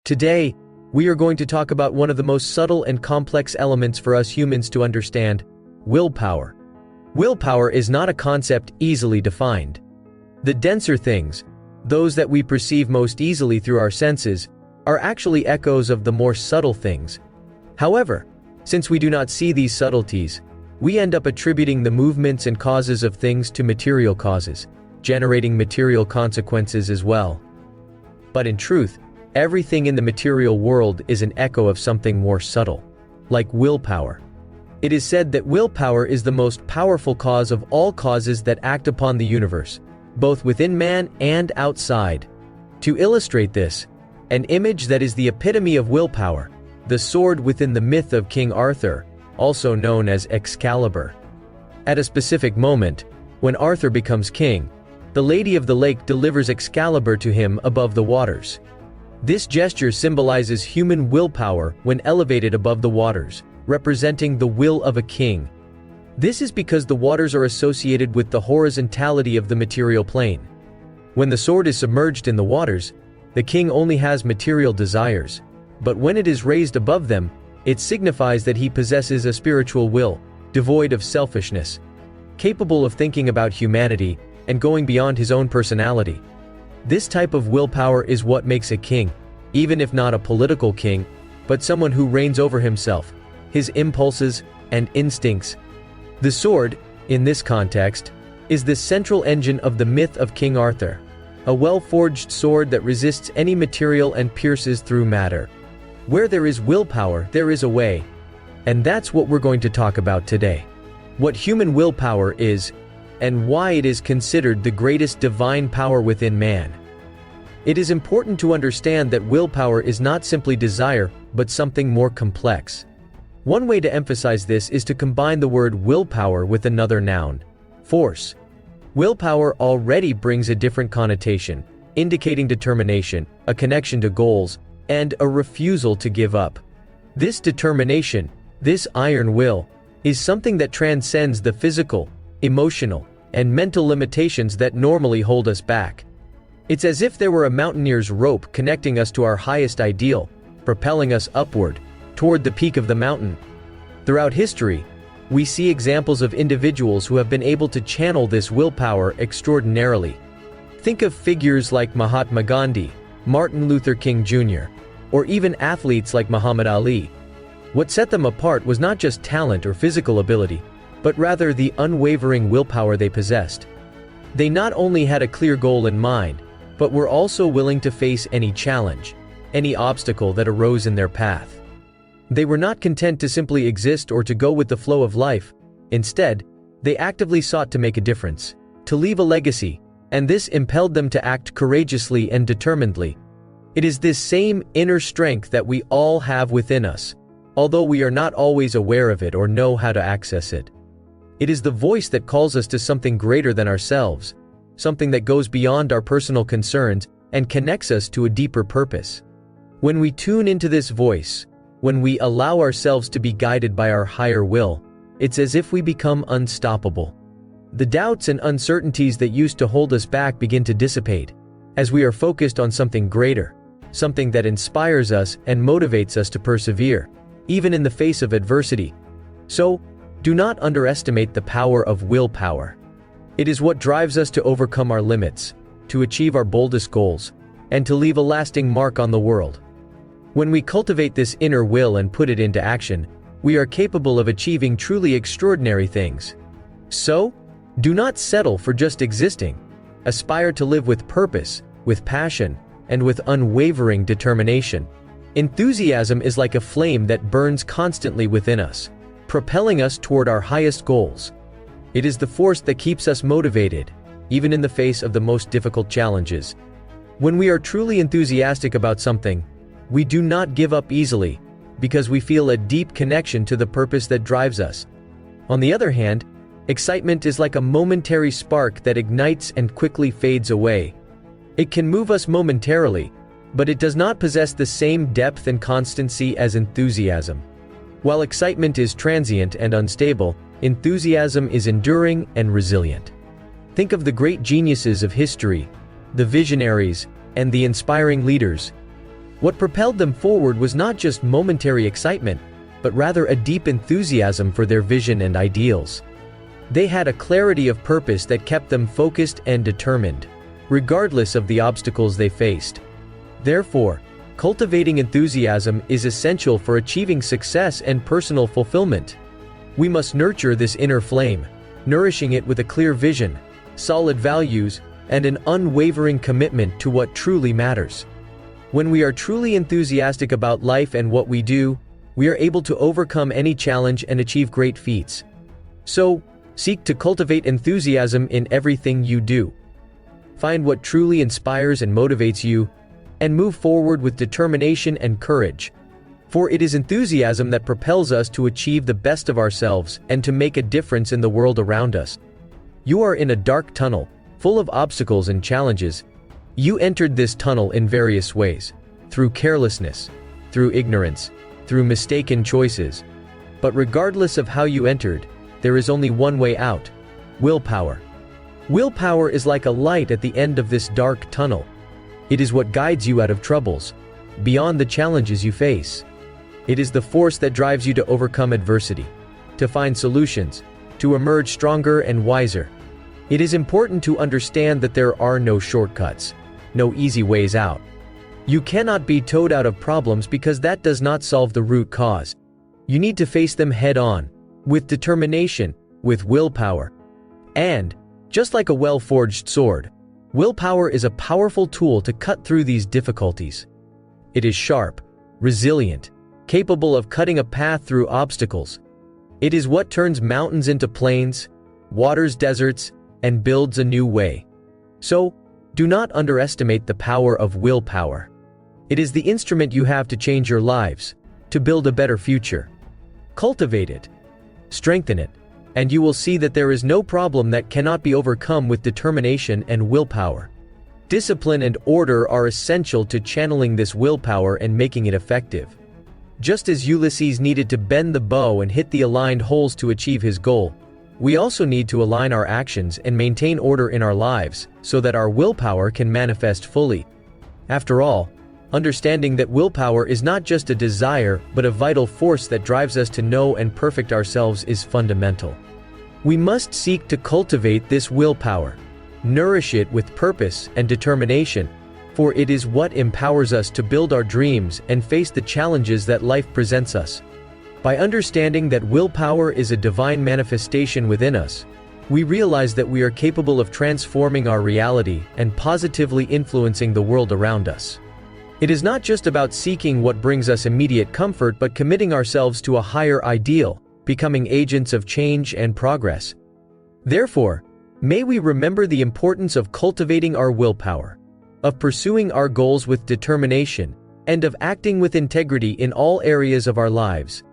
Today, we are going to talk about one of the most subtle and complex elements for us humans to understand: willpower. Willpower is not a concept easily defined. The denser things, those that we perceive most easily through our senses, are actually echoes of the more subtle things. However, since we do not see these subtleties, we end up attributing the movements and causes of things to material causes, generating material consequences as well. But in truth, everything in the material world is an echo of something more subtle, like willpower. It is said that willpower is the most powerful cause of all causes that act upon the universe, both within man and outside. To illustrate this, an image that is the epitome of willpower, the sword within the myth of King Arthur, also known as Excalibur. At a specific moment, when Arthur becomes king, the Lady of the Lake delivers Excalibur to him above the waters. This gesture symbolizes human willpower when elevated above the waters, representing the will of a king. This is because the waters are associated with the horizontality of the material plane. When the sword is submerged in the waters, the king only has material desires, but when it is raised above them, it signifies that he possesses a spiritual will, devoid of selfishness, capable of thinking about humanity and going beyond his own personality. This type of willpower is what makes a king, even if not a political king, but someone who reigns over himself, his impulses, and instincts. The sword, in this context, is the central engine of the myth of King Arthur, a well-forged sword that resists any material and pierces through matter. Where there is willpower, there is a way. And that's what we're going to talk about today. What human willpower is, and why it is considered the greatest divine power within man. It is important to understand that willpower is not simply desire, but something more complex. One way to emphasize this is to combine the word willpower with another noun, force. Willpower already brings a different connotation, indicating determination, a connection to goals, and a refusal to give up. This determination, this iron will, is something that transcends the physical, emotional, and mental limitations that normally hold us back. It's as if there were a mountaineer's rope connecting us to our highest ideal, propelling us upward, toward the peak of the mountain. Throughout history, we see examples of individuals who have been able to channel this willpower extraordinarily. Think of figures like Mahatma Gandhi, Martin Luther King Jr., or even athletes like Muhammad Ali. What set them apart was not just talent or physical ability, but rather the unwavering willpower they possessed. They not only had a clear goal in mind, but were also willing to face any challenge, any obstacle that arose in their path. They were not content to simply exist or to go with the flow of life. Instead, they actively sought to make a difference, to leave a legacy, and this impelled them to act courageously and determinedly. It is this same inner strength that we all have within us, although we are not always aware of it or know how to access it. It is the voice that calls us to something greater than ourselves, something that goes beyond our personal concerns and connects us to a deeper purpose. When we tune into this voice, when we allow ourselves to be guided by our higher will, it's as if we become unstoppable. The doubts and uncertainties that used to hold us back begin to dissipate, as we are focused on something greater, something that inspires us and motivates us to persevere, even in the face of adversity. So, do not underestimate the power of willpower. It is what drives us to overcome our limits, to achieve our boldest goals, and to leave a lasting mark on the world. When we cultivate this inner will and put it into action, we are capable of achieving truly extraordinary things. So, do not settle for just existing. Aspire to live with purpose, with passion, and with unwavering determination. Enthusiasm is like a flame that burns constantly within us, propelling us toward our highest goals. It is the force that keeps us motivated, even in the face of the most difficult challenges. When we are truly enthusiastic about something, we do not give up easily, because we feel a deep connection to the purpose that drives us. On the other hand, excitement is like a momentary spark that ignites and quickly fades away. It can move us momentarily, but it does not possess the same depth and constancy as enthusiasm. While excitement is transient and unstable, enthusiasm is enduring and resilient. Think of the great geniuses of history, the visionaries, and the inspiring leaders. What propelled them forward was not just momentary excitement, but rather a deep enthusiasm for their vision and ideals. They had a clarity of purpose that kept them focused and determined, regardless of the obstacles they faced. Therefore, cultivating enthusiasm is essential for achieving success and personal fulfillment. We must nurture this inner flame, nourishing it with a clear vision, solid values, and an unwavering commitment to what truly matters. When we are truly enthusiastic about life and what we do, we are able to overcome any challenge and achieve great feats. So, seek to cultivate enthusiasm in everything you do. Find what truly inspires and motivates you, and move forward with determination and courage. For it is enthusiasm that propels us to achieve the best of ourselves and to make a difference in the world around us. You are in a dark tunnel, full of obstacles and challenges. You entered this tunnel in various ways, through carelessness, through ignorance, through mistaken choices. But regardless of how you entered, there is only one way out: willpower. Willpower is like a light at the end of this dark tunnel. It is what guides you out of troubles, beyond the challenges you face. It is the force that drives you to overcome adversity, to find solutions, to emerge stronger and wiser. It is important to understand that there are no shortcuts, no easy ways out. You cannot be towed out of problems because that does not solve the root cause. You need to face them head on, with determination, with willpower. And, just like a well-forged sword, willpower is a powerful tool to cut through these difficulties. It is sharp, resilient, capable of cutting a path through obstacles. It is what turns mountains into plains, waters deserts, and builds a new way. So, do not underestimate the power of willpower. It is the instrument you have to change your lives, to build a better future. Cultivate it, strengthen it, and you will see that there is no problem that cannot be overcome with determination and willpower. Discipline and order are essential to channeling this willpower and making it effective. Just as Ulysses needed to bend the bow and hit the aligned holes to achieve his goal, we also need to align our actions and maintain order in our lives so that our willpower can manifest fully. After all, understanding that willpower is not just a desire but a vital force that drives us to know and perfect ourselves is fundamental. We must seek to cultivate this willpower, nourish it with purpose and determination, for it is what empowers us to build our dreams and face the challenges that life presents us. By understanding that willpower is a divine manifestation within us, we realize that we are capable of transforming our reality and positively influencing the world around us. It is not just about seeking what brings us immediate comfort but committing ourselves to a higher ideal, becoming agents of change and progress. Therefore, may we remember the importance of cultivating our willpower, of pursuing our goals with determination, and of acting with integrity in all areas of our lives.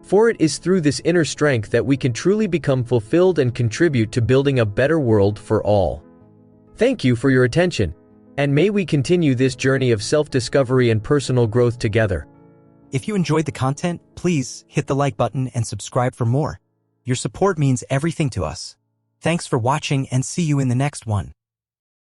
For it is through this inner strength that we can truly become fulfilled and contribute to building a better world for all. Thank you for your attention, and may we continue this journey of self-discovery and personal growth together. If you enjoyed the content, please hit the like button and subscribe for more. Your support means everything to us. Thanks for watching and see you in the next one.